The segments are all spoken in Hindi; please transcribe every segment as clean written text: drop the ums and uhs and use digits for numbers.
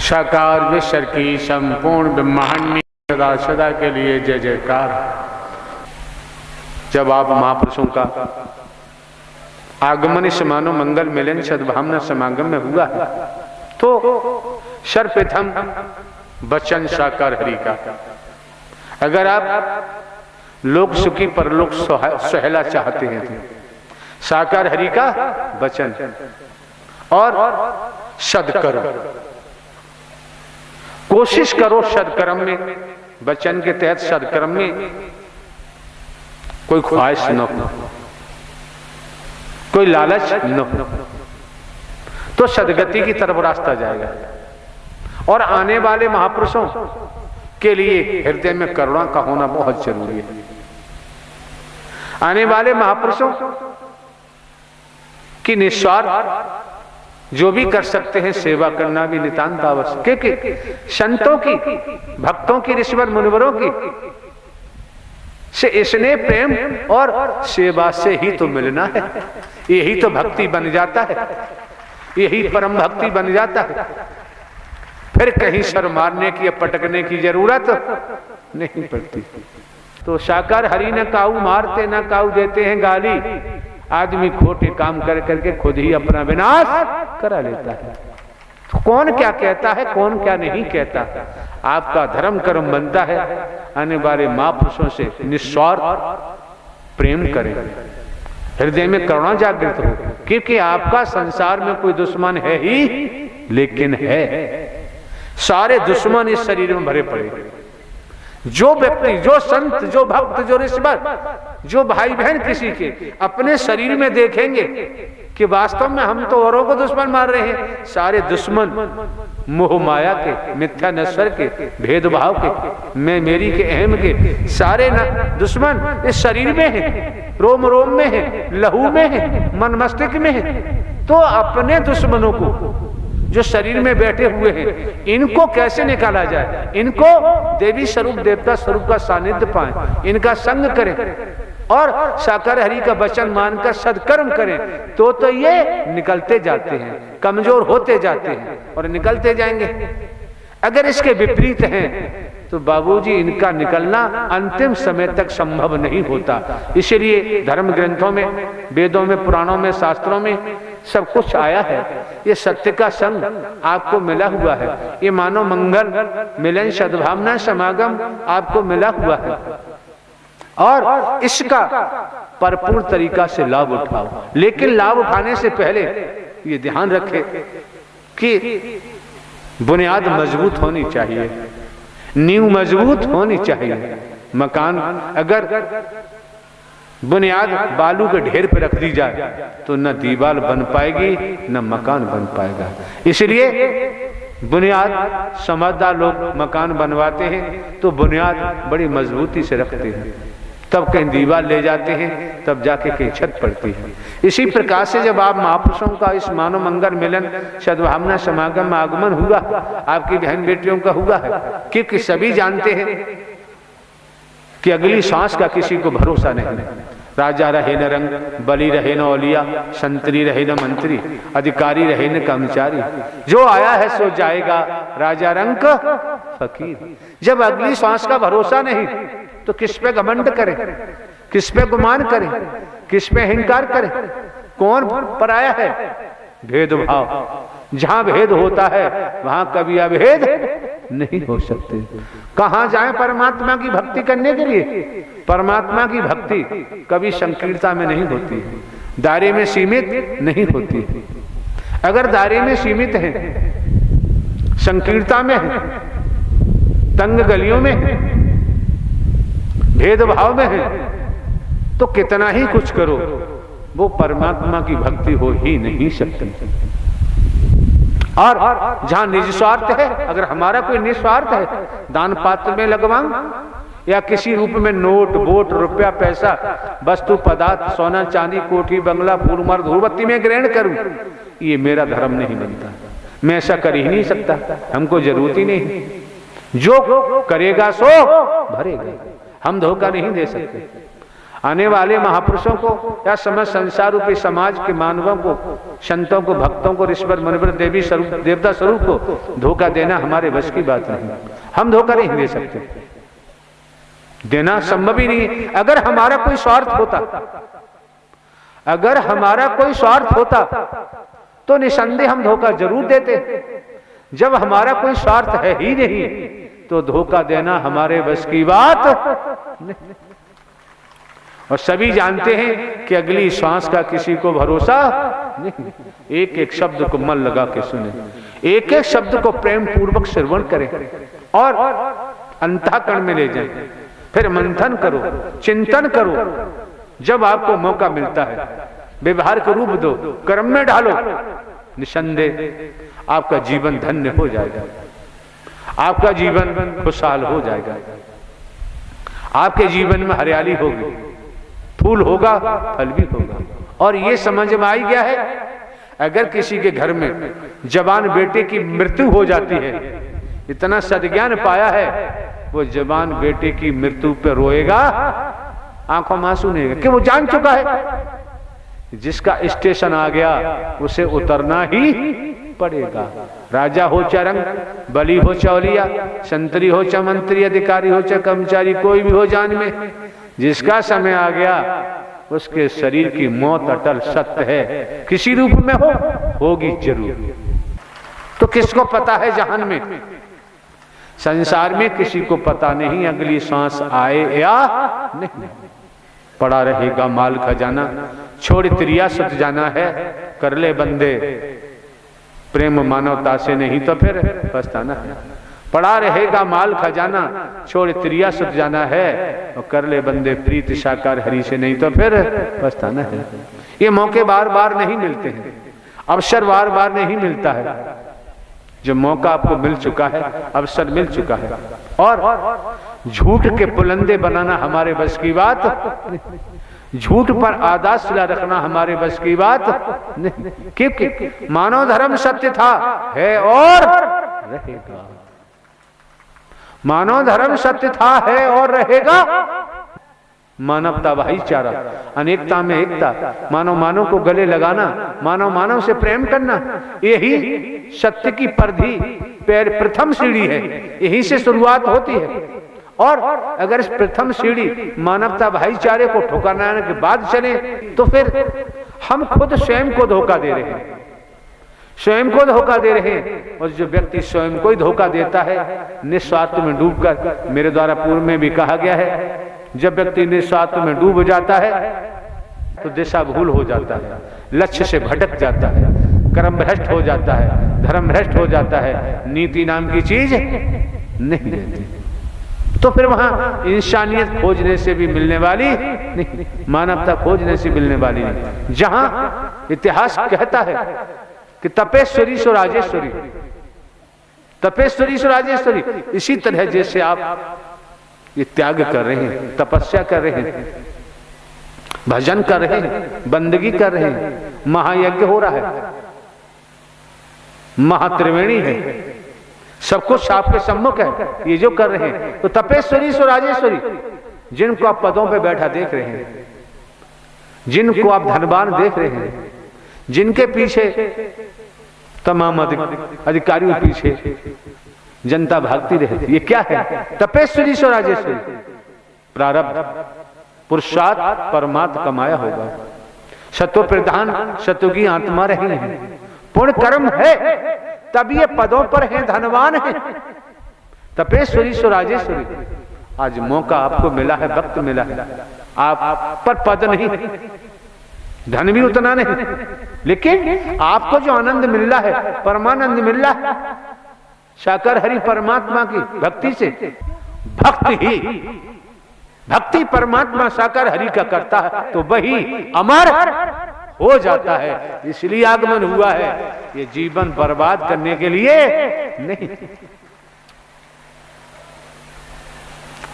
साकार विश्व की संपूर्ण ब्रह्मांड सदा सदा के लिए जय जयकार। जब आप महापुरुषों का आगमन इस मानव मंगल मिलन सद्भावना समागम में हुआ है तो सर्वप्रथम वचन साकार हरि का। अगर आप लोक सुखी परलोक सुहेला चाहते हैं तो साकार हरि का वचन और सदकर्म, कोशिश करो सदकर्म में, वचन के तहत सदकर्म में कोई ख्वाहिश न हो, कोई लालच न हो, तो सदगति की तरफ रास्ता जाएगा। और आने वाले महापुरुषों के लिए हृदय में करुणा का होना बहुत जरूरी है। आने वाले महापुरुषों की निस्वार्थ जो भी कर सकते हैं सेवा करना भी नितांत आवश्यक, क्योंकि संतों की, भक्तों की, ऋषिवर मुनिवरों की से स्नेह प्रेम और सेवा से ही तो मिलना है। यही तो भक्ति बन जाता है, यही परम भक्ति बन जाता है। फिर कहीं सर मारने की या पटकने की जरूरत नहीं पड़ती। तो साकार हरि न काऊ मारते न काऊ देते हैं गाली। आदमी खोटे काम कर करके खुद ही अपना विनाश करा लेता है। तो कौन क्या कहता है, कौन क्या नहीं कहता, आपका धर्म कर्म बनता है आने वाले महापुरुषों से निस्वार्थ प्रेम करें, हृदय में करुणा जागृत हो, क्योंकि आपका संसार में कोई दुश्मन है ही, लेकिन है सारे दुश्मन इस शरीर में भरे पड़े। जो व्यक्ति, जो संत, जो भक्त, जो ऋषिवर, जो भाई बहन किसी के अपने शरीर में देखेंगे कि वास्तव में हम तो औरों को दुश्मन मार रहे हैं, सारे दुश्मन मोह माया के, मिथ्या नश्वर के, भेदभाव के, मैं मेरी के, अहम के, सारे दुश्मन इस शरीर में है, रोम रोम में है, लहू में है, मन मस्तिष्क में है। तो अपने दुश्मनों को जो शरीर में बैठे हुए हैं, इनको कैसे निकाला जाए, इनको देवी स्वरूप, देवता स्वरूप का सानिध्य पाएं, इनका संग करें और साकार हरि का वचन मानकर सदकर्म करें, तो ये निकलते जाते हैं, कमजोर होते जाते हैं और निकलते जाएंगे। अगर इसके विपरीत हैं तो बाबूजी इनका निकलना अंतिम समय तक संभव नहीं होता। इसलिए धर्म ग्रंथों में, वेदों में, पुराणों में, शास्त्रों में सब कुछ आया है। ये सत्य का संग आपको मिला हुआ है, ये मानव मंगल मिलन सद्भावना समागम आपको मिला हुआ है और इसका भरपूर तरीका से लाभ उठाओ। लेकिन लाभ उठाने से पहले ये ध्यान रखें कि बुनियाद मजबूत होनी चाहिए, नींव मजबूत होनी चाहिए। मकान अगर बुनियाद बालू के ढेर पर रख दी जाए तो न दीवार बन पाएगी न मकान बन पाएगा। इसलिए बुनियाद, समझदार लोग मकान बनवाते हैं तो बुनियाद बड़ी मजबूती से रखते हैं, तब कहीं दीवार ले जाते हैं, तब जाके कहीं छत पड़ती है। इसी प्रकार से जब आप महापुरुषों का इस मानव मंगल मिलन सद्भावना समागम में आगमन हुआ, आपकी बहन बेटियों का हुआ है, क्योंकि सभी जानते हैं कि अगली सांस का किसी को भरोसा नहीं। राजा रहे न रंग, बली रहे न औलिया, संतरी रहे न मंत्री, अधिकारी रहे न कर्मचारी, जो आया है सो जाएगा, राजा रंग फकीर। जब अगली सांस का भरोसा नहीं तो किस पे घमंड करें, किस पे गुमान करें, किस पे अहंकार करें, कौन पराया है? भेदभाव। जहां भेद होता है वहां कभी अभेद नहीं हो सकते। कहां जाएं परमात्मा की भक्ति करने के लिए? परमात्मा की भक्ति कभी संकीर्णता में नहीं होती, दायरे में सीमित नहीं होती। अगर दायरे में सीमित है, संकीर्णता में है, तंग गलियों में है, भेदभाव में है, तो कितना ही कुछ करो वो परमात्मा की भक्ति हो ही नहीं सकती। और जहां निस्वार्थ है, अगर हमारा कोई निस्वार्थ है, दान पात्र में लगवाऊं या किसी रूप में नोट, वोट, रुपया, पैसा, वस्तु पदार्थ, सोना चांदी, कोठी बंगला, फूल मार, धूपबत्ती में ग्रहण करूं, ये मेरा धर्म नहीं बनता। मैं ऐसा कर ही नहीं सकता, हमको जरूरत ही नहीं। जो करेगा सो भरेगा, हम धोखा नहीं दे सकते। आने वाले महापुरुषों को या समस्त संसार रूपी समाज के मानवों को, संतों को, भक्तों को, ऋषिवर मुनिवर, देवी स्वरूप, देवता स्वरूप को धोखा देना हमारे बस की बात नहीं। हम धोखा नहीं दे सकते, देना संभव ही नहीं। अगर हमारा कोई स्वार्थ होता, अगर हमारा कोई स्वार्थ होता तो निसंदेह हम धोखा जरूर देते। जब हमारा कोई स्वार्थ है ही नहीं तो धोखा देना हमारे बस की बात नहीं। और सभी जानते हैं कि अगली श्वास का किसी को भरोसा नहीं। एक एक शब्द को मन लगा के सुने, एक एक शब्द को प्रेम पूर्वक श्रवण करें और अंतःकरण में ले जाएं। फिर मंथन करो, चिंतन करो। जब आपको मौका मिलता है व्यवहार का रूप दो, कर्म में डालो, निसंदेह आपका जीवन धन्य हो जाएगा, आपका जीवन खुशहाल हो जाएगा, आपके जीवन में हरियाली होगी, फूल होगा, फल भी होगा। और ये समझ में आ गया है, अगर किसी के घर में जवान बेटे की मृत्यु हो जाती है, इतना सद्ज्ञान पाया है, वो जवान बेटे की मृत्यु पर रोएगा, आंखों में आंसू नहीं, कि वो जान चुका है जिसका स्टेशन आ गया उसे उतरना ही पड़ेगा। राजा हो चाहे रंग, बली हो चौलिया, संतरी हो चाहे मंत्री, अधिकारी हो चाहे कर्मचारी, कोई भी हो जान में, जिसका समय आ गया उसके शरीर की मौत अटल सत्य है। किसी रूप में होगी जरूर। तो किसको पता है जहान में? संसार में किसी को पता नहीं अगली सांस आए या नहीं। पड़ा रहेगा माल खजाना, छोड़ त्रिया सत जाना है, कर ले बंदे प्रेम मानवता से, नहीं तो फिर पछताना है। पड़ा रहेगा माल खजाना, छोड़ त्रिया सत जाना है, और कर ले बंदे प्रीत साकार हरि से, नहीं तो फिर पछताना है। ये मौके बार बार नहीं मिलते हैं, अवसर बार बार नहीं मिलता है। जो मौका आपको मिल चुका है, अवसर मिल चुका है, और झूठ के पुलंदे बनाना हमारे बस की बात, झूठ पर आदास सिला रखना हमारे बस की बात नहीं। क्योंकि मानव धर्म सत्य था, है और रहेगा। मानव धर्म सत्य था, है और रहेगा। मानवता भाईचारा, अनेकता में एकता, मानव मानव को गले लगाना, मानव मानव से प्रेम करना, यही सत्य की परिधि प्रथम सीढ़ी है। यही से शुरुआत होती है। और अगर इस प्रथम सीढ़ी मानवता भाईचारे को ठुकराने के बाद चले तो फिर हम खुद स्वयं को धोखा दे रहे हैं, स्वयं को धोखा दे रहे हैं। और जो व्यक्ति स्वयं को ही धोखा देता है, निस्वार्थ में डूबकर, मेरे द्वारा पूर्व में भी कहा गया है, जब व्यक्ति निस्वार्थ में डूब जाता है तो दिशा भूल हो जाता है, लक्ष्य से भटक जाता है, कर्म भ्रष्ट हो जाता है, धर्म भ्रष्ट हो जाता है, नीति नाम की चीज नहीं रहती। तो फिर वहां इंसानियत खोजने से भी मिलने वाली नहीं, मानवता खोजने से मिलने वाली नहीं। जहां इतिहास कहता है कि तपेश्वरी सो राजेश्वरी, तपेश्वरी सो राजेश्वरी, इसी तरह जैसे आप ये त्याग कर रहे हैं, तपस्या कर रहे हैं, भजन कर रहे हैं, बंदगी कर रहे हैं, महायज्ञ हो रहा है, महात्रिवेणी है, सब कुछ आपके सम्मुख है, ये जो कर रहे हैं। तो तपेश्वरी सो राजेश्वरी, जिनको आप पदों पे बैठा देख रहे हैं, जिनको आप धनवान देख रहे हैं, जिनके पीछे तमाम अधिकारियों के पीछे जनता भागती रहती, ये क्या है? तपेश्वरी सो राजेश्वरी, प्रारब्ध पुरुषार्थ परमात्मा कमाया होगा। सत्व प्रधान सत्व की आत्मा रही है, पुण्य कर्म है, तब ये पदों पर हैं, धनवान है। तपेश्वरी सो राजेश्वरी, आज मौका आपको मिला है, वक्त मिला है, आप पर पद नहीं, धन भी उतना नहीं, लेकिन आपको जो आनंद मिल रहा है, परमानंद मिल रहा है, साकार हरि परमात्मा की भक्ति से। भक्ति परमात्मा साकार हरि का करता है तो वही अमर हो जाता है। इसलिए आगमन हुआ है, ये जीवन बर्बाद करने के लिए नहीं।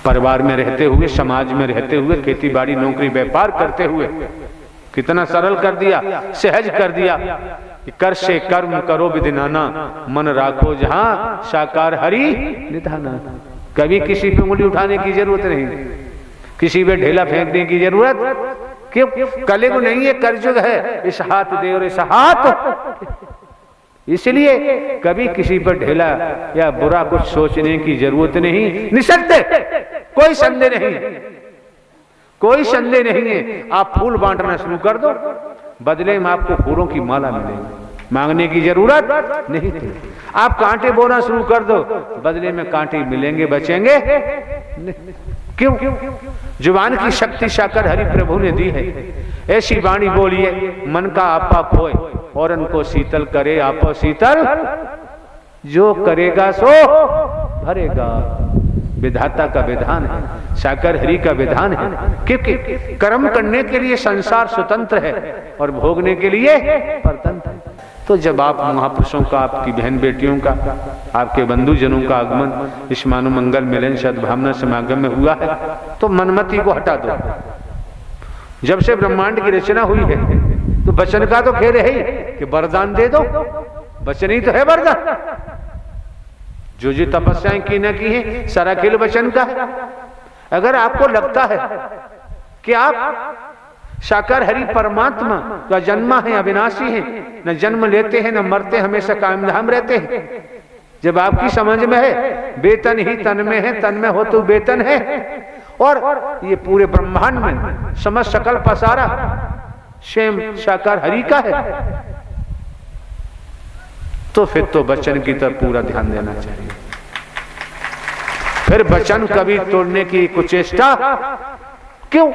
परिवार में रहते हुए, समाज में रहते हुए, खेती बाड़ी नौकरी व्यापार करते हुए कितना सरल कर दिया, सहज कर दिया कि कर से कर्म करो विधिनाना, मन राखो जहां साकार हरि निधाना। कभी किसी पे उंगली उठाने की जरूरत नहीं, किसी पे ढेला फेंकने की जरूरत क्यों? कलयुग नहीं है, कलयुग है। इस हाथ दे और इस हाथ, इसलिए कभी किसी पर ढेला या बुरा कुछ सोचने की जरूरत नहीं। निसंदेह, कोई संदेह नहीं, कोई संदेह नहीं है। आप फूल बांटना शुरू कर दो, बदले में आपको फूलों की माला मिलेगी, मांगने की जरूरत नहीं थी। आप कांटे बोना शुरू कर दो, बदले में कांटे मिलेंगे, बचेंगे नहीं। क्यों? जुबान की शक्ति साकर हरि प्रभु ने दी है। ऐसी वाणी बोलिए, मन का आपा खोए और उनको शीतल करे आपो शीतल, जो करेगा सो भरेगा। विधाता का विधान है, साकर हरि का विधान है। क्योंकि कर्म करने के लिए संसार स्वतंत्र है और भोगने के लिए परतंत्र है। तो जब आप महापुरुषों का, आपकी बहन बेटियों का, आपके बंधुजनों का आगमन इस मानव मंगल मिलन सद्भावना समागम में हुआ है, तो मनमति को हटा दो। जब से ब्रह्मांड की रचना हुई है तो वचन का तो खेल है ही कि वरदान दे दो, वचन ही तो है वरदान। जो तपस्याएं की न की है, सारा खेल वचन का है। अगर आपको लगता है कि आप साकार हरि परमात्मा का जन्मा है, अविनाशी है, न जन्म लेते हैं न मरते, हमेशा कायम धाम रहते हैं, जब आपकी समझ में है वेतन ही तन में है, तन में हो तो वेतन है, और ये पूरे ब्रह्मांड में समझ सकल पसारा स्वयं साकार हरि का है, तो फिर तो वचन की तरफ पूरा ध्यान देना चाहिए। फिर वचन कभी तोड़ने की कुचेष्टा क्यों?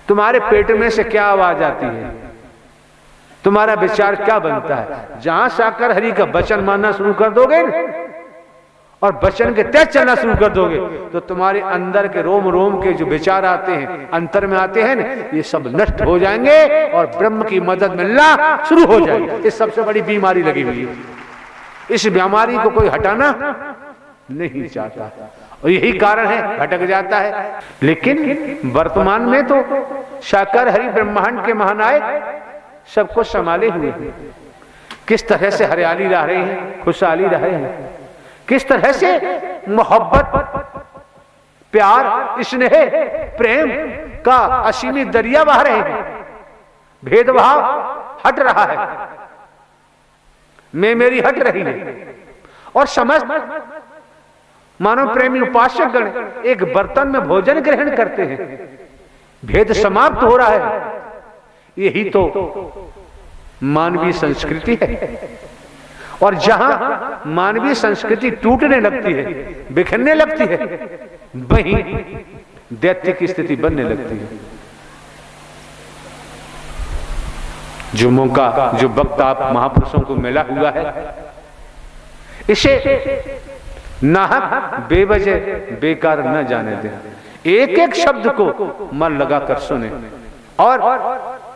तुम्हारे पेट में से क्या आवाज आती है, तुम्हारा विचार क्या बनता है? जहां साकर हरि का वचन मानना शुरू कर दोगे और वचन के तहत चलना शुरू कर दोगे, तो तुम्हारे अंदर के रोम रोम के जो विचार आते हैं, अंतर में आते हैं ना, ये सब नष्ट हो जाएंगे और ब्रह्म की मदद मिलना शुरू हो जाएगी। ये सबसे बड़ी बीमारी लगी हुई है। इस बीमारी को कोई हटाना नहीं चाहता और यही कारण है भटक जाता है। लेकिन वर्तमान में तो साकार हरि ब्रह्मांड के महानायक सबको संभाले हुए हैं। किस तरह से हरियाली रह रही है, खुशहाली रहे हैं, किस तरह से मोहब्बत, प्यार, स्नेह, प्रेम का असीमित दरिया बह रहे हैं। भेदभाव हट रहा है, मैं मेरी हट रही है, और समस्त मानव प्रेमी उपासक गण एक बर्तन में भोजन ग्रहण करते हैं। भेद समाप्त हो रहा है। यही तो मानवीय संस्कृति है। और जहां मानवीय संस्कृति टूटने लगती है, बिखरने लगती है, वहीं दैत्य की स्थिति बनने लगती है। जो मौका, जो वक्त आप महापुरुषों को मिला हुआ है, इसे नाहक बेवजह बेकार न जाने दें। एक एक शब्द को मन लगाकर सुने और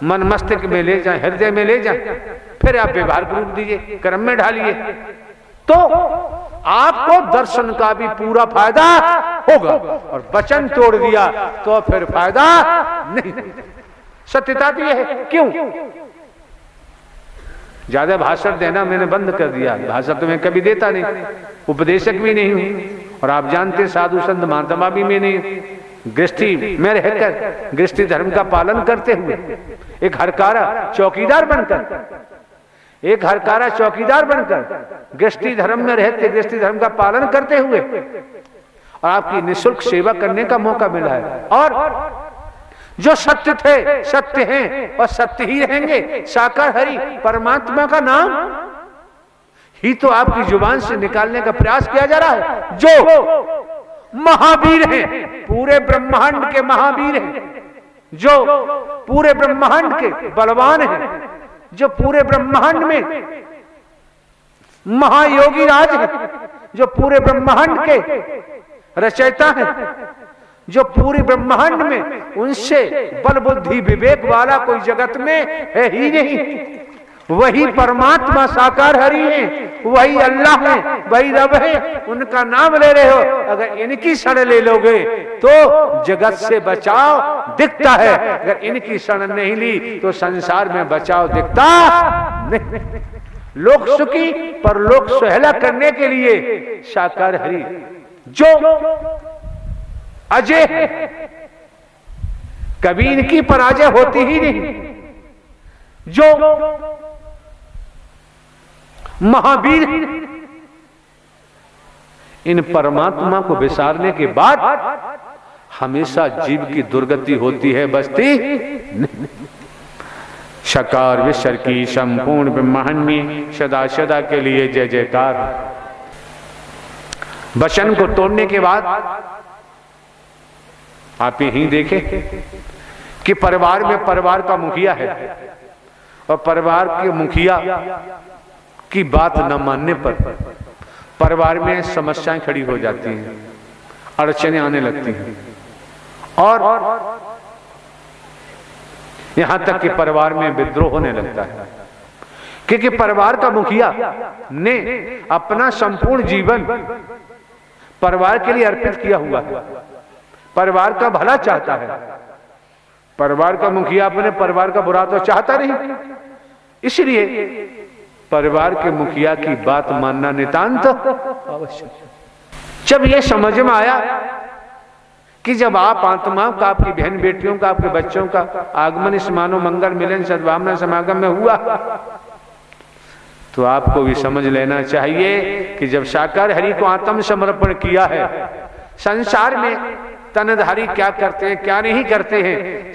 मन मस्तिष्क में ले जाएं, हृदय में ले जाएं, फिर आप व्यवहार रूप दीजिए, कर्म में ढालिए, तो आपको दर्शन का भी पूरा फायदा होगा। और वचन तोड़ दिया तो फिर फायदा नहीं। सत्यता भी है। क्यों? ज्यादा भाषण देना मैंने बंद कर दिया। भाषण तो मैं कभी देता नहीं, उपदेशक भी नहीं हूं, और आप जानते साधु संत महात्मा भी मैं नहीं। गृहस्थी में रहकर, गृहस्थी धर्म का पालन करते हुए, एक हरकारा चौकीदार बनकर, एक हरकारा चौकीदार बनकर गृहस्थी धर्म में रहते, गृहस्थी धर्म का पालन करते हुए, और आपकी निःशुल्क सेवा करने का मौका मिला है। और जो सत्य थे, सत्य हैं और सत्य ही रहेंगे। साकार हरि परमात्मा का नाम ही तो आपकी जुबान से निकालने का प्रयास किया जा रहा है। जो महावीर हैं, पूरे ब्रह्मांड के महावीर हैं, जो पूरे ब्रह्मांड के बलवान हैं, जो पूरे ब्रह्मांड में महायोगी राज हैं, जो पूरे ब्रह्मांड के रचयिता हैं, जो पूरे ब्रह्मांड में उनसे बल बुद्धि विवेक वाला कोई जगत में है ही नहीं। वही परमात्मा साकार हरि है, वही अल्लाह है, वही रब है। उनका नाम ले रहे हो, अगर इनकी शरण ले लोगे तो जगत से बचाव दिखता है। अगर इनकी शरण नहीं ली तो संसार में बचाव दिखता नहीं। लोक सुखी पर लोक सुहेला करने के लिए साकार हरि जो अजय है, कभी इनकी पराजय होती ही नहीं। जो महावीर इन परमात्मा को विसारने के बाद हमेशा जीव की दुर्गति होती है, बसती नहीं। शकार विश्वर की संपूर्ण ब्रह्मांड में सदा सदा के लिए जय जयकार। वचन को तोड़ने के बाद आप यही देखें कि परिवार में परिवार का मुखिया है और परिवार के मुखिया की बात न मानने पर परिवार में समस्याएं खड़ी हो जाती हैं, अड़चनें आने लगती हैं और यहां तक कि परिवार में विद्रोह होने लगता है, क्योंकि परिवार का मुखिया ने अपना संपूर्ण जीवन परिवार के लिए अर्पित किया हुआ है, परिवार का भला चाहता है। परिवार का मुखिया अपने परिवार का बुरा तो चाहता नहीं, इसलिए परिवार के मुखिया की बात मानना नितांत आवश्यक। जब यह समझ में आया कि जब आप आत्माओं का, आपकी बहन बेटियों का, आपके बच्चों का आगमन इस मानव मंगल मिलन सद्भावना समागम में हुआ, तो आपको भी समझ लेना चाहिए कि जब साकार हरि को आत्म समर्पण किया है, संसार में तनधारी क्या करते हैं क्या नहीं करते हैं,